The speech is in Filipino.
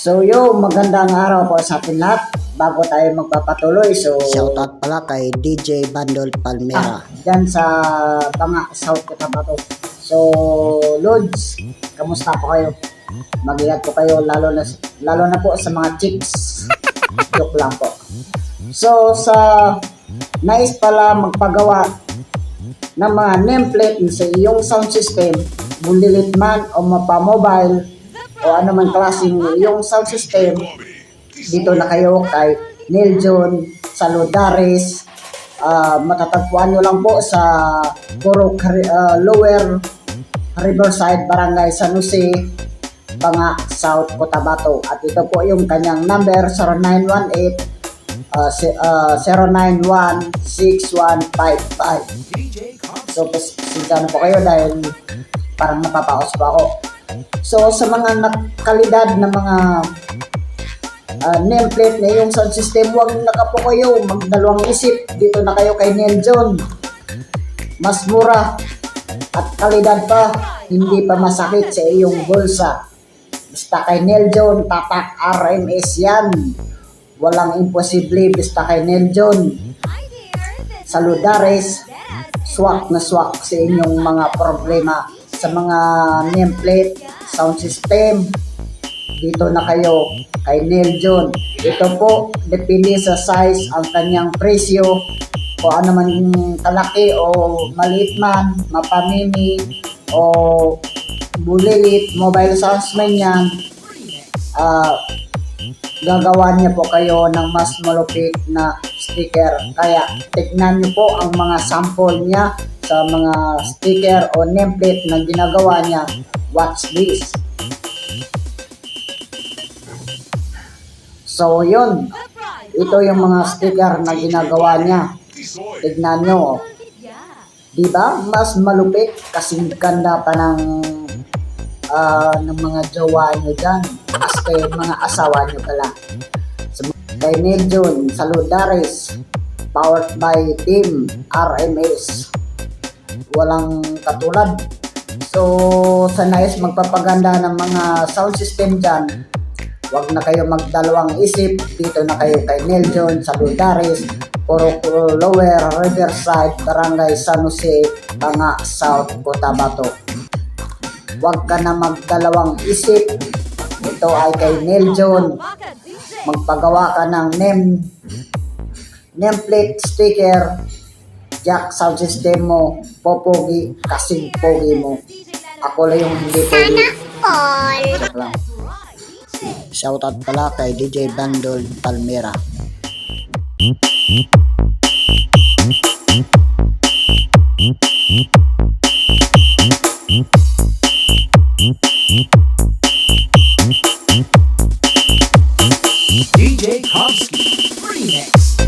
So magandang araw po sa atin lahat. Bago tayo magpapatuloy, Shoutout pala kay DJ Bandol Palmera. dyan sa Banga, South Cotabato. So, Lods, kamusta po kayo? Mag-ingat po kayo, lalo na po sa mga chicks. Joke lang po. So, nais pala magpagawa ng mga nameplate sa iyong sound system, bulilit man o mapa-mobile o anuman klaseng iyong sound system. Dito na kayo kay Neil John Saludares. Matatagpuan nyo lang po sa Lower Riverside, Barangay San Jose, Banga, South Cotabato. At ito po yung kanyang number, 0918-091-6155. So, pasensya na po kayo dahil parang napapaos pa ako. So, sa mga kalidad na mga nameplate na yung sound system, huwag nakapo kayo, magdalawang isip. Dito na kayo kay Neil John. Mas mura at kalidad pa, hindi pa masakit sa iyong bulsa. Basta kay Neil John, tatak RMS yan. Walang imposible, basta kay Neil John Saludares. Swak na swak sa inyong mga problema sa mga nameplate, sound system. Dito na kayo kay Neil John. Ito po, depende sa size ang kanyang presyo. Kung ano man kalaki o maliit man, mapamini o bulilit, mobile sounds man yan, gagawa niya po kayo ng mas malupit na sticker. Kaya tignan niyo po ang mga sample niya sa mga sticker o nameplate na ginagawa niya. Watch this. So yun, ito yung mga sticker na ginagawa niya. Tignan nyo. Diba? Mas malupit kasi ganda pa ng mga jowa nyo dyan. As kay mga asawa nyo pala. So, kay Neil John Saludares, powered by Team RMS. Walang katulad. So, sa nais magpapaganda ng mga sound system dyan, huwag na kayo magdalawang isip. Dito na kayo kay Neil John Saludares, Lower Riverside, Barangay San Jose, Banga, South Cotabato. Huwag ka na magdalawang isip. Ito ay kay Neil John. Magpagawa ka ng nameplate sticker, jack sound system mo, popogi, kasing pogi mo. Ako lang yung hindi pogi. Joke lang. Shoutout pala kay DJ Bandol Palmera. DJ Kovsky Remix.